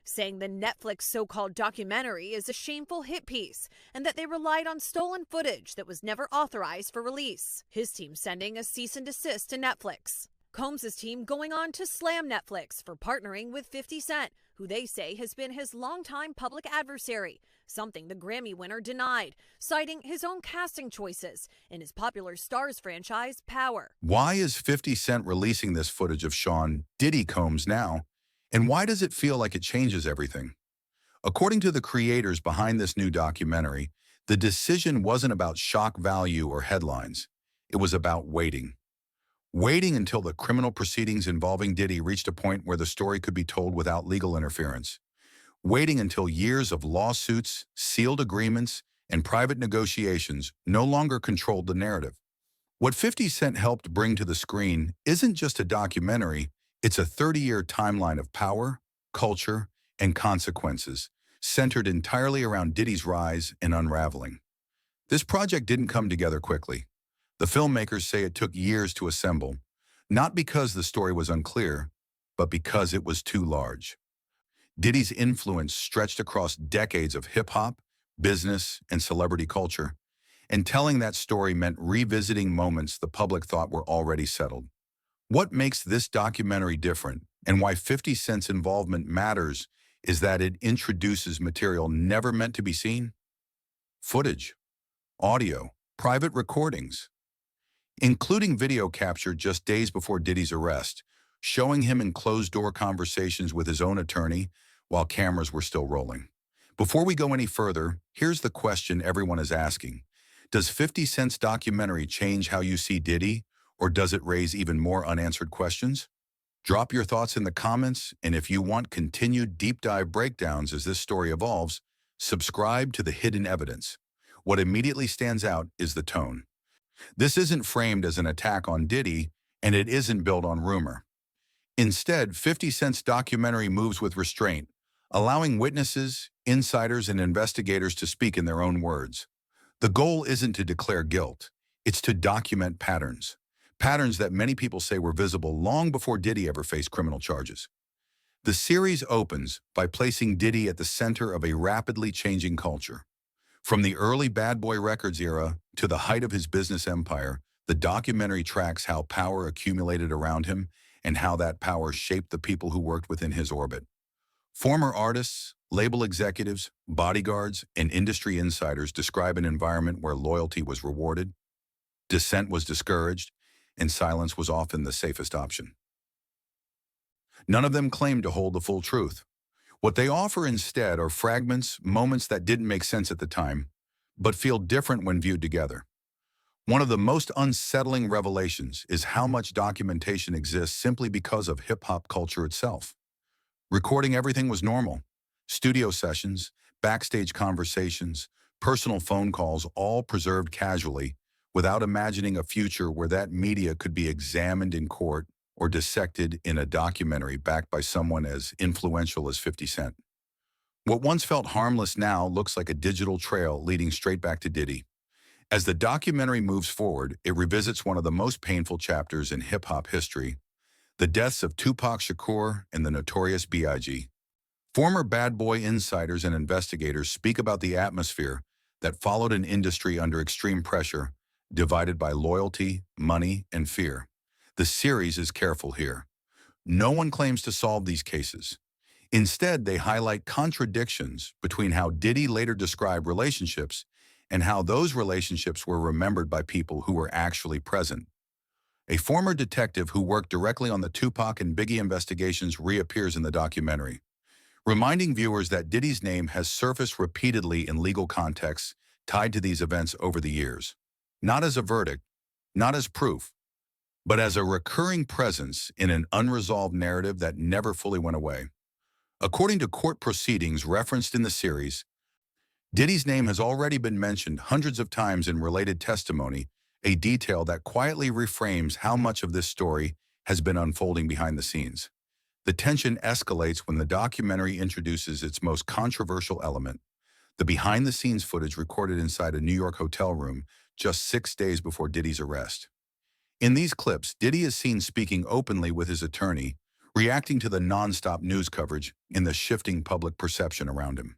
saying the Netflix so-called documentary is a shameful hit piece and that they relied on stolen footage that was never authorized for release. His team sending a cease and desist to Netflix. Combs' team going on to slam Netflix for partnering with 50 Cent, who they say has been his longtime public adversary, something the Grammy winner denied, citing his own casting choices in his popular Stars franchise, Power. Why is 50 Cent releasing this footage of Sean Diddy Combs now? And why does it feel like it changes everything? According to the creators behind this new documentary, the decision wasn't about shock value or headlines. It was about waiting. Waiting until the criminal proceedings involving Diddy reached a point where the story could be told without legal interference. Waiting until years of lawsuits, sealed agreements, and private negotiations no longer controlled the narrative. What 50 Cent helped bring to the screen isn't just a documentary, it's a 30-year timeline of power, culture, and consequences, centered entirely around Diddy's rise and unraveling. This project didn't come together quickly. The filmmakers say it took years to assemble, not because the story was unclear, but because it was too large. Diddy's influence stretched across decades of hip-hop, business, and celebrity culture, and telling that story meant revisiting moments the public thought were already settled. What makes this documentary different, and why 50 Cent's involvement matters, is that it introduces material never meant to be seen. Footage, audio, private recordings, including video captured just days before Diddy's arrest, showing him in closed-door conversations with his own attorney while cameras were still rolling. Before we go any further, here's the question everyone is asking. Does 50 Cent's documentary change how you see Diddy, or does it raise even more unanswered questions? Drop your thoughts in the comments, and if you want continued deep dive breakdowns as this story evolves, subscribe to The Hidden Evidence. What immediately stands out is the tone. This isn't framed as an attack on Diddy, and it isn't built on rumor. Instead, 50 Cent's documentary moves with restraint, allowing witnesses, insiders, and investigators to speak in their own words. The goal isn't to declare guilt, it's to document patterns. Patterns that many people say were visible long before Diddy ever faced criminal charges. The series opens by placing Diddy at the center of a rapidly changing culture. From the early Bad Boy Records era to the height of his business empire, the documentary tracks how power accumulated around him and how that power shaped the people who worked within his orbit. Former artists, label executives, bodyguards, and industry insiders describe an environment where loyalty was rewarded, dissent was discouraged, and silence was often the safest option. None of them claim to hold the full truth. What they offer instead are fragments, moments that didn't make sense at the time, but feel different when viewed together. One of the most unsettling revelations is how much documentation exists simply because of hip-hop culture itself. Recording everything was normal. Studio sessions, backstage conversations, personal phone calls, all preserved casually, without imagining a future where that media could be examined in court or dissected in a documentary backed by someone as influential as 50 Cent. What once felt harmless now looks like a digital trail leading straight back to Diddy. As the documentary moves forward, it revisits one of the most painful chapters in hip-hop history, the deaths of Tupac Shakur and the Notorious B.I.G. Former Bad Boy insiders and investigators speak about the atmosphere that followed an industry under extreme pressure, divided by loyalty, money, and fear. The series is careful here. No one claims to solve these cases. Instead, they highlight contradictions between how Diddy later described relationships and how those relationships were remembered by people who were actually present. A former detective who worked directly on the Tupac and Biggie investigations reappears in the documentary, reminding viewers that Diddy's name has surfaced repeatedly in legal contexts tied to these events over the years. Not as a verdict, not as proof, but as a recurring presence in an unresolved narrative that never fully went away. According to court proceedings referenced in the series, Diddy's name has already been mentioned hundreds of times in related testimony, a detail that quietly reframes how much of this story has been unfolding behind the scenes. The tension escalates when the documentary introduces its most controversial element, the behind-the-scenes footage recorded inside a New York hotel room just 6 days before Diddy's arrest. In these clips, Diddy is seen speaking openly with his attorney, reacting to the non-stop news coverage and the shifting public perception around him.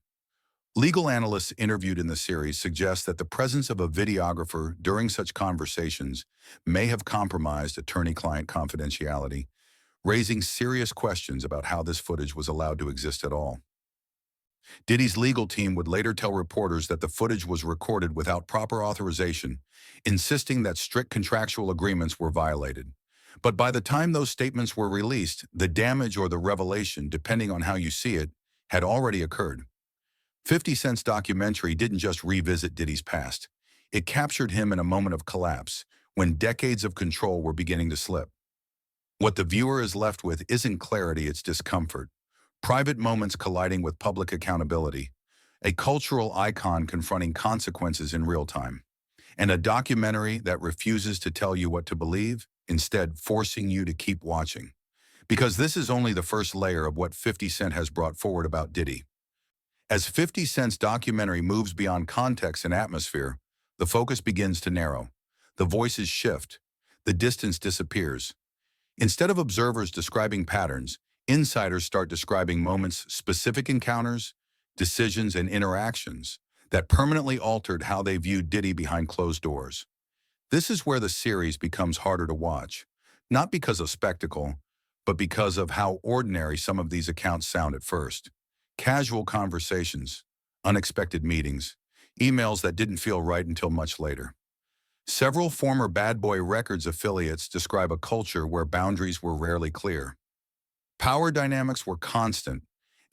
Legal analysts interviewed in the series suggest that the presence of a videographer during such conversations may have compromised attorney-client confidentiality, raising serious questions about how this footage was allowed to exist at all. Diddy's legal team would later tell reporters that the footage was recorded without proper authorization, insisting that strict contractual agreements were violated. But by the time those statements were released, the damage or the revelation, depending on how you see it, had already occurred. 50 Cent's documentary didn't just revisit Diddy's past. It captured him in a moment of collapse, when decades of control were beginning to slip. What the viewer is left with isn't clarity, it's discomfort. Private moments colliding with public accountability, a cultural icon confronting consequences in real time, and a documentary that refuses to tell you what to believe, instead forcing you to keep watching. Because this is only the first layer of what 50 Cent has brought forward about Diddy. As 50 Cent's documentary moves beyond context and atmosphere, the focus begins to narrow. The voices shift. The distance disappears. Instead of observers describing patterns, insiders start describing moments, specific encounters, decisions, and interactions that permanently altered how they viewed Diddy behind closed doors. This is where the series becomes harder to watch, not because of spectacle, but because of how ordinary some of these accounts sound at first. Casual conversations, unexpected meetings, emails that didn't feel right until much later. Several former Bad Boy Records affiliates describe a culture where boundaries were rarely clear. Power dynamics were constant,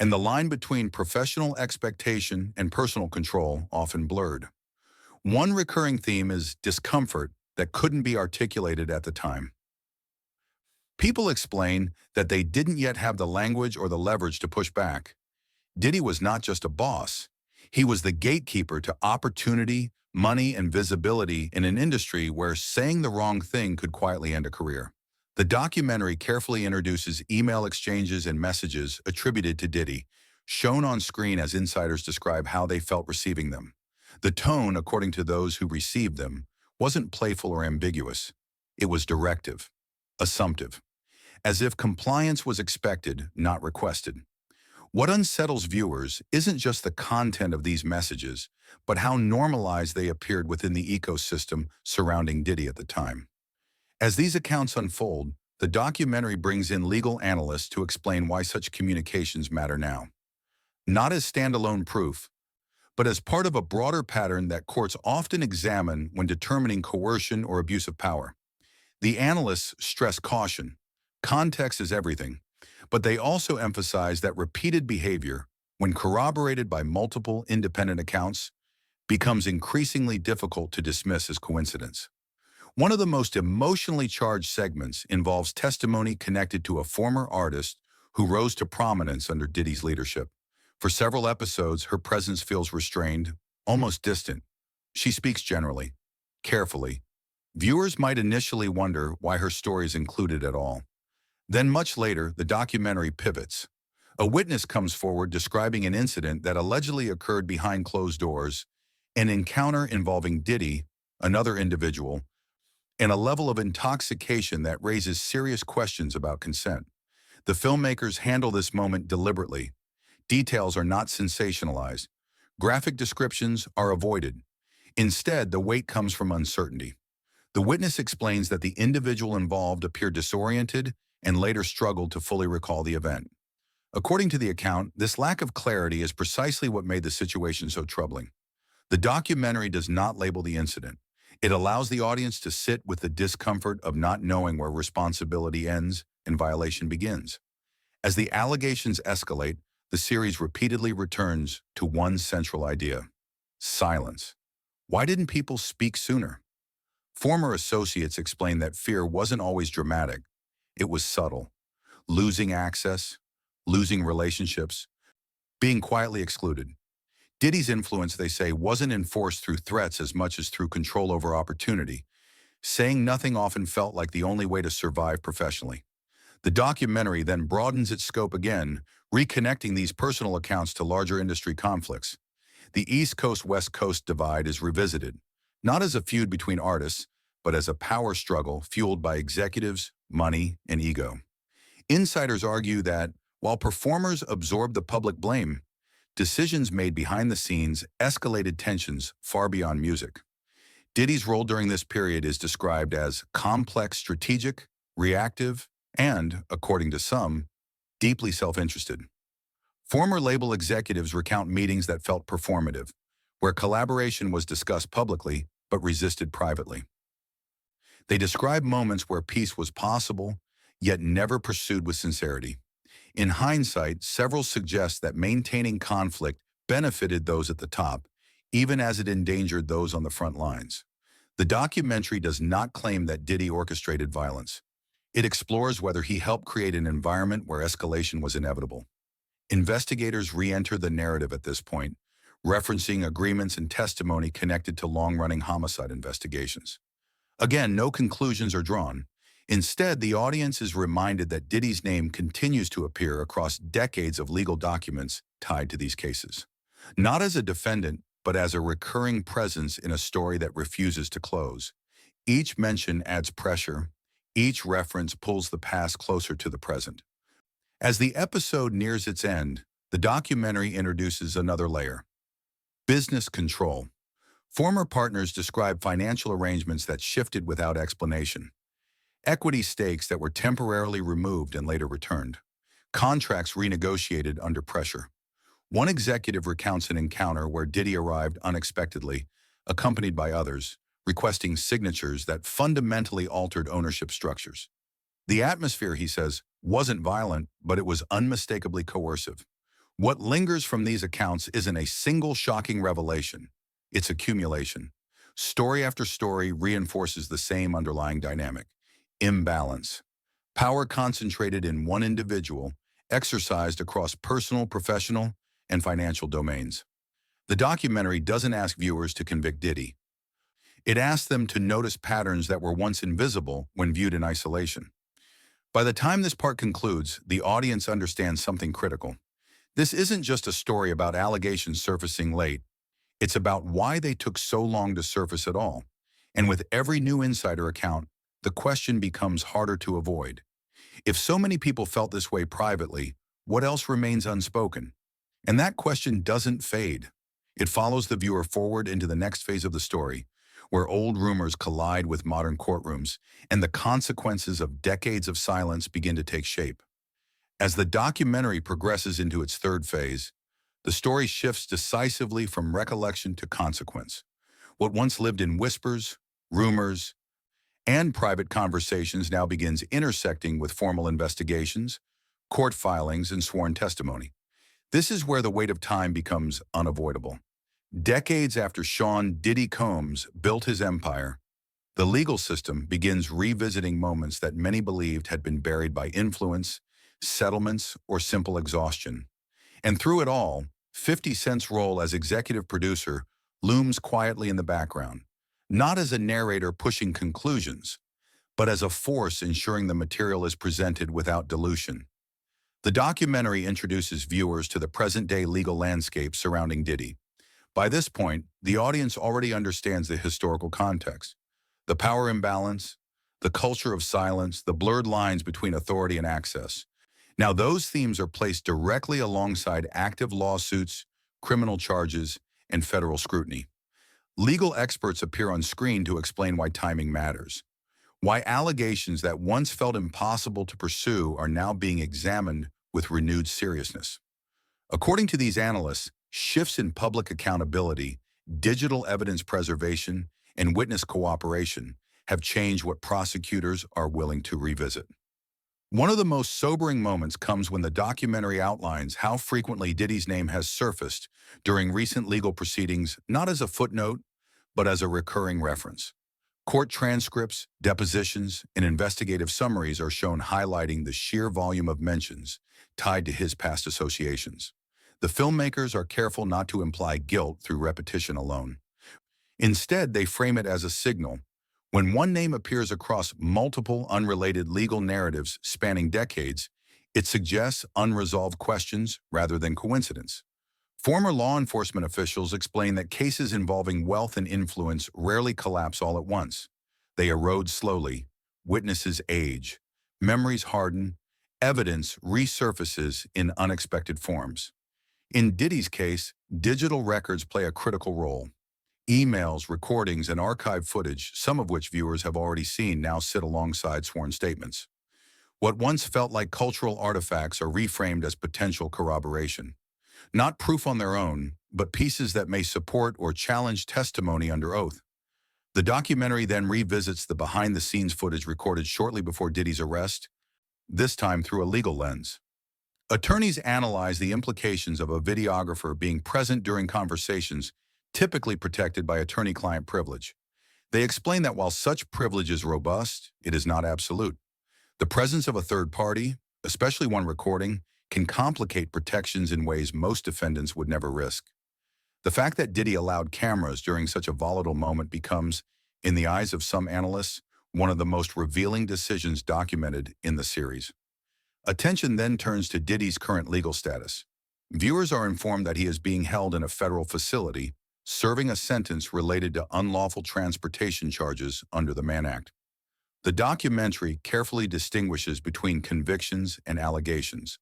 and the line between professional expectation and personal control often blurred. One recurring theme is discomfort that couldn't be articulated at the time. People explain that they didn't yet have the language or the leverage to push back. Diddy was not just a boss. He was the gatekeeper to opportunity, money, and visibility in an industry where saying the wrong thing could quietly end a career. The documentary carefully introduces email exchanges and messages attributed to Diddy, shown on screen as insiders describe how they felt receiving them. The tone, according to those who received them, wasn't playful or ambiguous. It was directive, assumptive, as if compliance was expected, not requested. What unsettles viewers isn't just the content of these messages, but how normalized they appeared within the ecosystem surrounding Diddy at the time. As these accounts unfold, the documentary brings in legal analysts to explain why such communications matter now. Not as standalone proof, but as part of a broader pattern that courts often examine when determining coercion or abuse of power. The analysts stress caution. Context is everything, but they also emphasize that repeated behavior, when corroborated by multiple independent accounts, becomes increasingly difficult to dismiss as coincidence. One of the most emotionally charged segments involves testimony connected to a former artist who rose to prominence under Diddy's leadership. For several episodes, her presence feels restrained, almost distant. She speaks generally, carefully. Viewers might initially wonder why her story is included at all. Then much later, the documentary pivots. A witness comes forward describing an incident that allegedly occurred behind closed doors, an encounter involving Diddy, another individual, and a level of intoxication that raises serious questions about consent. The filmmakers handle this moment deliberately. Details are not sensationalized. Graphic descriptions are avoided. Instead, the weight comes from uncertainty. The witness explains that the individual involved appeared disoriented and later struggled to fully recall the event. According to the account, this lack of clarity is precisely what made the situation so troubling. The documentary does not label the incident. It allows the audience to sit with the discomfort of not knowing where responsibility ends and violation begins. As the allegations escalate, the series repeatedly returns to one central idea: silence. Why didn't people speak sooner? Former associates explain that fear wasn't always dramatic. It was subtle. Losing access, losing relationships, being quietly excluded. Diddy's influence, they say, wasn't enforced through threats as much as through control over opportunity. Saying nothing often felt like the only way to survive professionally. The documentary then broadens its scope again, reconnecting these personal accounts to larger industry conflicts. The East Coast-West Coast divide is revisited, not as a feud between artists, but as a power struggle fueled by executives, money, and ego. Insiders argue that, while performers absorbed the public blame, decisions made behind the scenes escalated tensions far beyond music. Diddy's role during this period is described as complex, strategic, reactive, and, according to some, deeply self-interested. Former label executives recount meetings that felt performative, where collaboration was discussed publicly but resisted privately. They describe moments where peace was possible, yet never pursued with sincerity. In hindsight, several suggest that maintaining conflict benefited those at the top, even as it endangered those on the front lines. The documentary does not claim that Diddy orchestrated violence. It explores whether he helped create an environment where escalation was inevitable. Investigators re-enter the narrative at this point, referencing agreements and testimony connected to long-running homicide investigations. Again, no conclusions are drawn. Instead, the audience is reminded that Diddy's name continues to appear across decades of legal documents tied to these cases. Not as a defendant, but as a recurring presence in a story that refuses to close. Each mention adds pressure. Each reference pulls the past closer to the present. As the episode nears its end, the documentary introduces another layer: business control. Former partners describe financial arrangements that shifted without explanation. Equity stakes that were temporarily removed and later returned. Contracts renegotiated under pressure. One executive recounts an encounter where Diddy arrived unexpectedly, accompanied by others, requesting signatures that fundamentally altered ownership structures. The atmosphere, he says, wasn't violent, but it was unmistakably coercive. What lingers from these accounts isn't a single shocking revelation. It's accumulation. Story after story reinforces the same underlying dynamic: imbalance. Power concentrated in one individual, exercised across personal, professional, and financial domains. The documentary doesn't ask viewers to convict Diddy. It asks them to notice patterns that were once invisible when viewed in isolation. By the time this part concludes, the audience understands something critical. This isn't just a story about allegations surfacing late. It's about why they took so long to surface at all. And with every new insider account, the question becomes harder to avoid. If so many people felt this way privately, what else remains unspoken? And that question doesn't fade. It follows the viewer forward into the next phase of the story, where old rumors collide with modern courtrooms, and the consequences of decades of silence begin to take shape. As the documentary progresses into its third phase, the story shifts decisively from recollection to consequence. What once lived in whispers, rumors, and private conversations now begins intersecting with formal investigations, court filings, and sworn testimony. This is where the weight of time becomes unavoidable. Decades after Sean "Diddy" Combs built his empire, the legal system begins revisiting moments that many believed had been buried by influence, settlements, or simple exhaustion. And through it all, 50 Cent's role as executive producer looms quietly in the background, not as a narrator pushing conclusions, but as a force ensuring the material is presented without dilution. The documentary introduces viewers to the present-day legal landscape surrounding Diddy. By this point, the audience already understands the historical context: the power imbalance, the culture of silence, the blurred lines between authority and access. Now, those themes are placed directly alongside active lawsuits, criminal charges, and federal scrutiny. Legal experts appear on screen to explain why timing matters, why allegations that once felt impossible to pursue are now being examined with renewed seriousness. According to these analysts, shifts in public accountability, digital evidence preservation, and witness cooperation have changed what prosecutors are willing to revisit. One of the most sobering moments comes when the documentary outlines how frequently Diddy's name has surfaced during recent legal proceedings, not as a footnote, but as a recurring reference. Court transcripts, depositions, and investigative summaries are shown, highlighting the sheer volume of mentions tied to his past associations. The filmmakers are careful not to imply guilt through repetition alone. Instead, they frame it as a signal. When one name appears across multiple unrelated legal narratives spanning decades, it suggests unresolved questions rather than coincidence. Former law enforcement officials explain that cases involving wealth and influence rarely collapse all at once. They erode slowly, witnesses age, memories harden, evidence resurfaces in unexpected forms. In Diddy's case, digital records play a critical role. Emails, recordings, and archived footage, some of which viewers have already seen, now sit alongside sworn statements. What once felt like cultural artifacts are reframed as potential corroboration. Not proof on their own, but pieces that may support or challenge testimony under oath. The documentary then revisits the behind-the-scenes footage recorded shortly before Diddy's arrest, this time through a legal lens. Attorneys analyze the implications of a videographer being present during conversations typically protected by attorney-client privilege. They explain that while such privilege is robust, it is not absolute. The presence of a third party, especially one recording, can complicate protections in ways most defendants would never risk. The fact that Diddy allowed cameras during such a volatile moment becomes, in the eyes of some analysts, one of the most revealing decisions documented in the series. Attention then turns to Diddy's current legal status. Viewers are informed that he is being held in a federal facility, serving a sentence related to unlawful transportation charges under the Mann Act. The documentary carefully distinguishes between convictions and allegations,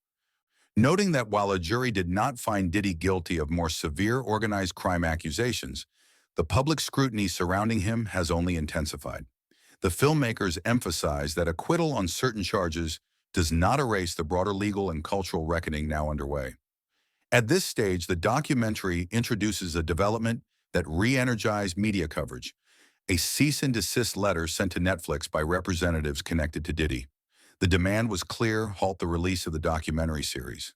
noting that while a jury did not find Diddy guilty of more severe organized crime accusations, the public scrutiny surrounding him has only intensified. The filmmakers emphasize that acquittal on certain charges does not erase the broader legal and cultural reckoning now underway. At this stage, the documentary introduces a development that re-energized media coverage, a cease and desist letter sent to Netflix by representatives connected to Diddy. The demand was clear: halt the release of the documentary series.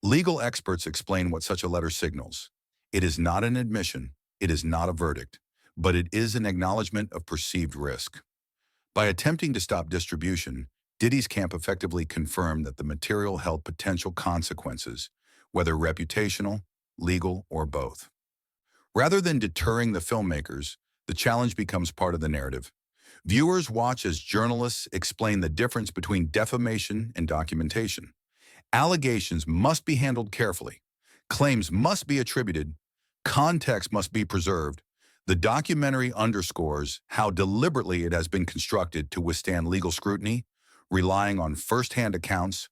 Legal experts explain what such a letter signals. It is not an admission, it is not a verdict, but it is an acknowledgement of perceived risk. By attempting to stop distribution, Diddy's camp effectively confirmed that the material held potential consequences, whether reputational, legal, or both. Rather than deterring the filmmakers, the challenge becomes part of the narrative. Viewers watch as journalists explain the difference between defamation and documentation. Allegations must be handled carefully. Claims must be attributed. Context must be preserved. The documentary underscores how deliberately it has been constructed to withstand legal scrutiny, relying on first-hand accounts,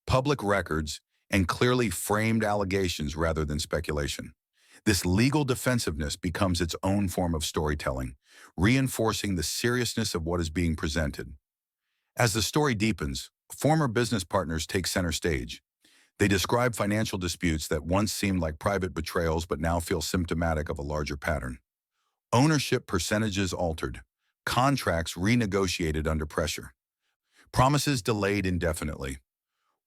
public records, and clearly framed allegations rather than speculation. This legal defensiveness becomes its own form of storytelling, reinforcing the seriousness of what is being presented. As the story deepens, former business partners take center stage. They describe financial disputes that once seemed like private betrayals but now feel symptomatic of a larger pattern. Ownership percentages altered, contracts renegotiated under pressure, promises delayed indefinitely.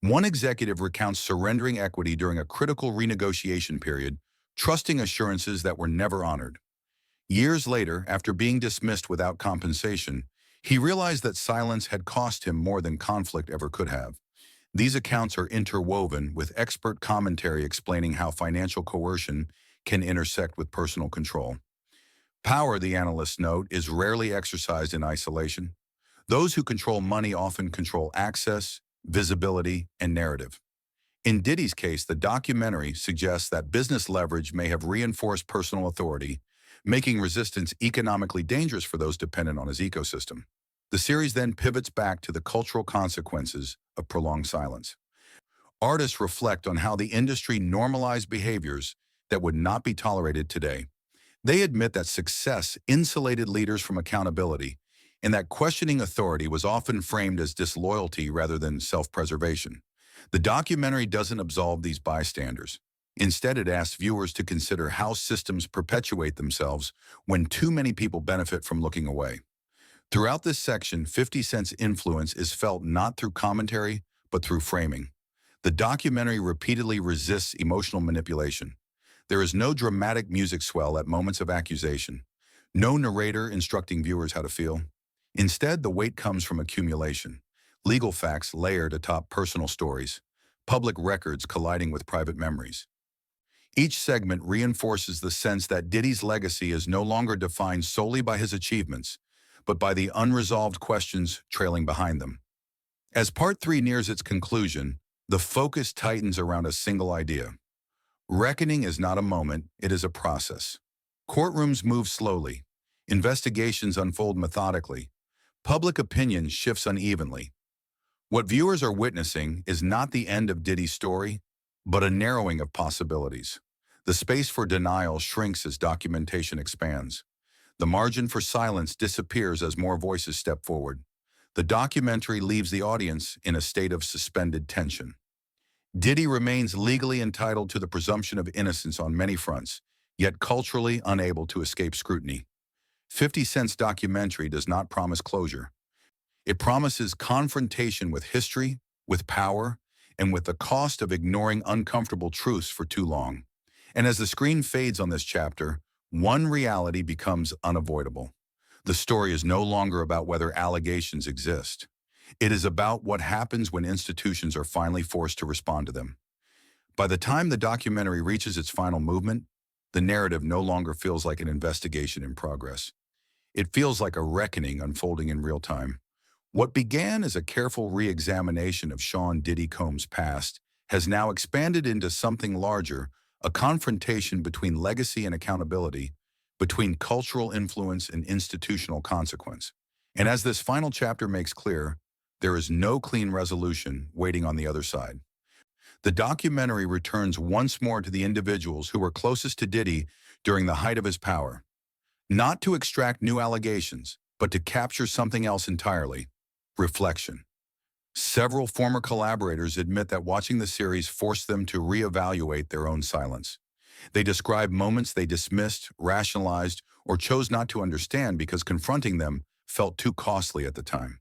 One executive recounts surrendering equity during a critical renegotiation period, trusting assurances that were never honored. Years later, after being dismissed without compensation, he realized that silence had cost him more than conflict ever could have. These accounts are interwoven with expert commentary explaining how financial coercion can intersect with personal control. Power, the analysts note, is rarely exercised in isolation. Those who control money often control access, visibility, and narrative. In Diddy's case, the documentary suggests that business leverage may have reinforced personal authority, making resistance economically dangerous for those dependent on his ecosystem. The series then pivots back to the cultural consequences of prolonged silence. Artists reflect on how the industry normalized behaviors that would not be tolerated today. They admit that success insulated leaders from accountability, and that questioning authority was often framed as disloyalty rather than self-preservation. The documentary doesn't absolve these bystanders. Instead, it asks viewers to consider how systems perpetuate themselves when too many people benefit from looking away. Throughout this section, 50 Cent's influence is felt not through commentary, but through framing. The documentary repeatedly resists emotional manipulation. There is no dramatic music swell at moments of accusation, no narrator instructing viewers how to feel. Instead, the weight comes from accumulation, legal facts layered atop personal stories, public records colliding with private memories. Each segment reinforces the sense that Diddy's legacy is no longer defined solely by his achievements, but by the unresolved questions trailing behind them. As Part 3 nears its conclusion, the focus tightens around a single idea. Reckoning is not a moment, it is a process. Courtrooms move slowly. Investigations unfold methodically. Public opinion shifts unevenly. What viewers are witnessing is not the end of Diddy's story, but a narrowing of possibilities. The space for denial shrinks as documentation expands. The margin for silence disappears as more voices step forward. The documentary leaves the audience in a state of suspended tension. Diddy remains legally entitled to the presumption of innocence on many fronts, yet culturally unable to escape scrutiny. 50 Cent's documentary does not promise closure. It promises confrontation with history, with power, and with the cost of ignoring uncomfortable truths for too long. And as the screen fades on this chapter, one reality becomes unavoidable. The story is no longer about whether allegations exist. It is about what happens when institutions are finally forced to respond to them. By the time the documentary reaches its final movement, the narrative no longer feels like an investigation in progress. It feels like a reckoning unfolding in real time. What began as a careful re-examination of Sean Diddy Combs' past has now expanded into something larger, a confrontation between legacy and accountability, between cultural influence and institutional consequence. And as this final chapter makes clear, there is no clean resolution waiting on the other side. The documentary returns once more to the individuals who were closest to Diddy during the height of his power, not to extract new allegations, but to capture something else entirely: reflection. Several former collaborators admit that watching the series forced them to reevaluate their own silence. They describe moments they dismissed, rationalized, or chose not to understand because confronting them felt too costly at the time.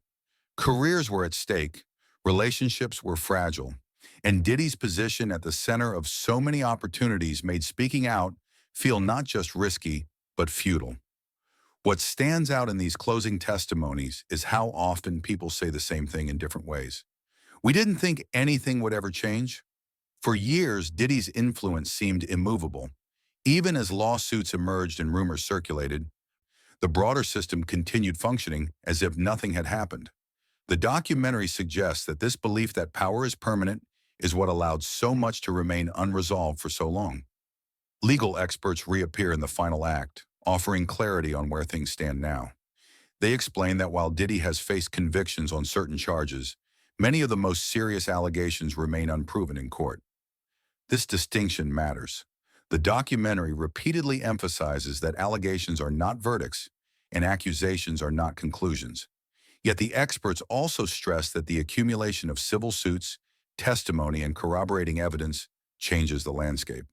Careers were at stake, relationships were fragile, and Diddy's position at the center of so many opportunities made speaking out feel not just risky, but futile. What stands out in these closing testimonies is how often people say the same thing in different ways. We didn't think anything would ever change. For years, Diddy's influence seemed immovable. Even as lawsuits emerged and rumors circulated, the broader system continued functioning as if nothing had happened. The documentary suggests that this belief that power is permanent is what allowed so much to remain unresolved for so long. Legal experts reappear in the final act, offering clarity on where things stand now. They explain that while Diddy has faced convictions on certain charges, many of the most serious allegations remain unproven in court. This distinction matters. The documentary repeatedly emphasizes that allegations are not verdicts and accusations are not conclusions. Yet the experts also stress that the accumulation of civil suits, testimony, and corroborating evidence changes the landscape.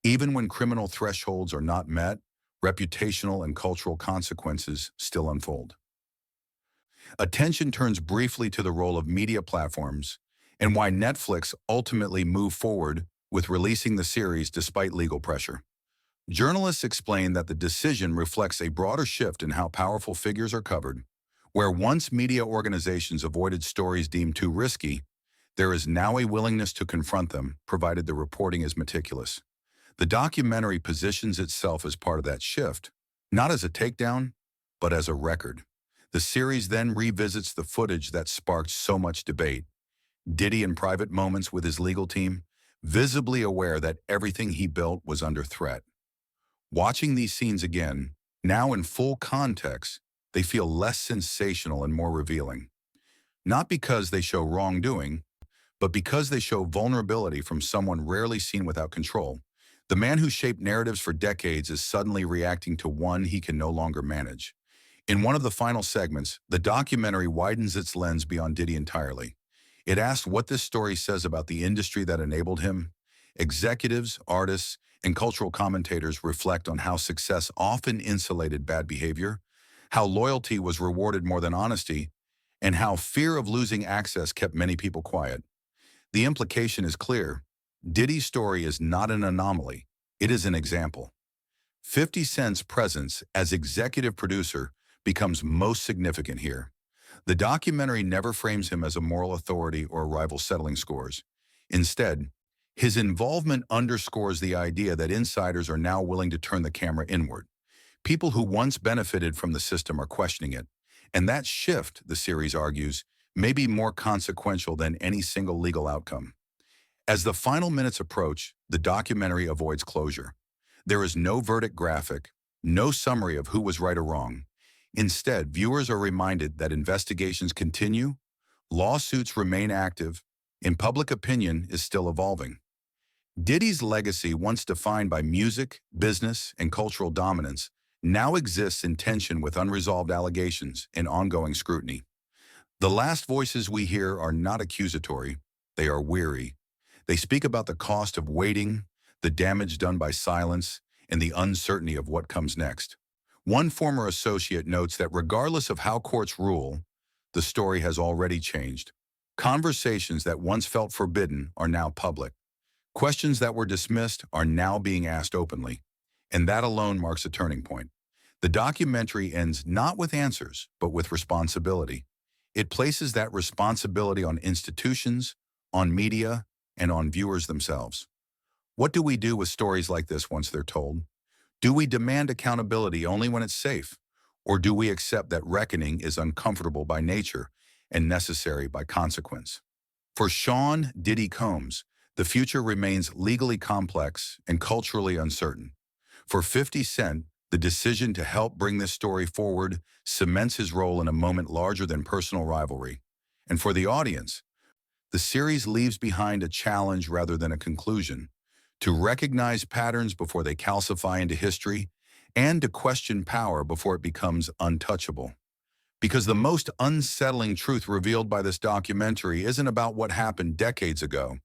Even when criminal thresholds are not met, reputational and cultural consequences still unfold. Attention turns briefly to the role of media platforms and why Netflix ultimately moved forward with releasing the series despite legal pressure. Journalists explain that the decision reflects a broader shift in how powerful figures are covered. Where once media organizations avoided stories deemed too risky, there is now a willingness to confront them, provided the reporting is meticulous. The documentary positions itself as part of that shift, not as a takedown, but as a record. The series then revisits the footage that sparked so much debate. Diddy in private moments with his legal team, visibly aware that everything he built was under threat. Watching these scenes again, now in full context, they feel less sensational and more revealing. Not because they show wrongdoing, but because they show vulnerability from someone rarely seen without control. The man who shaped narratives for decades is suddenly reacting to one he can no longer manage. In one of the final segments, the documentary widens its lens beyond Diddy entirely. It asks what this story says about the industry that enabled him. Executives, artists, and cultural commentators reflect on how success often insulated bad behavior, how loyalty was rewarded more than honesty, and how fear of losing access kept many people quiet. The implication is clear. Diddy's story is not an anomaly, it is an example. 50 Cent's presence as executive producer becomes most significant here. The documentary never frames him as a moral authority or a rival settling scores. Instead, his involvement underscores the idea that insiders are now willing to turn the camera inward. People who once benefited from the system are questioning it, and that shift, the series argues, may be more consequential than any single legal outcome. As the final minutes approach, the documentary avoids closure. There is no verdict graphic, no summary of who was right or wrong. Instead, viewers are reminded that investigations continue, Lawsuits remain active, and public opinion is still evolving. Diddy's legacy, once defined by music, business, and cultural dominance, now exists in tension with unresolved allegations and ongoing scrutiny. The last voices we hear are not accusatory, they are weary. They speak about the cost of waiting, the damage done by silence, and the uncertainty of what comes next. One former associate notes that regardless of how courts rule, the story has already changed. Conversations that once felt forbidden are now public. Questions that were dismissed are now being asked openly, and that alone marks a turning point. The documentary ends not with answers, but with responsibility. It places that responsibility on institutions, on media, and on viewers themselves. What do we do with stories like this once they're told? Do we demand accountability only when it's safe? Or do we accept that reckoning is uncomfortable by nature and necessary by consequence? For Sean Diddy Combs, the future remains legally complex and culturally uncertain. For 50 Cent, the decision to help bring this story forward cements his role in a moment larger than personal rivalry. And for the audience, the series leaves behind a challenge rather than a conclusion, to recognize patterns before they calcify into history, and to question power before it becomes untouchable. Because the most unsettling truth revealed by this documentary isn't about what happened decades ago.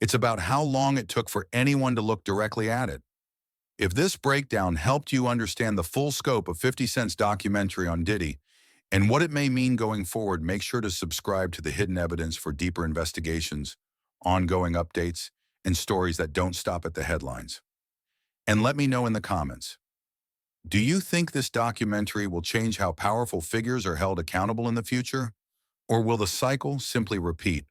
It's about how long it took for anyone to look directly at it. If this breakdown helped you understand the full scope of 50 Cent's documentary on Diddy and what it may mean going forward, make sure to subscribe to The Hidden Evidence for deeper investigations, ongoing updates, and stories that don't stop at the headlines. And let me know in the comments. Do you think this documentary will change how powerful figures are held accountable in the future? Or will the cycle simply repeat?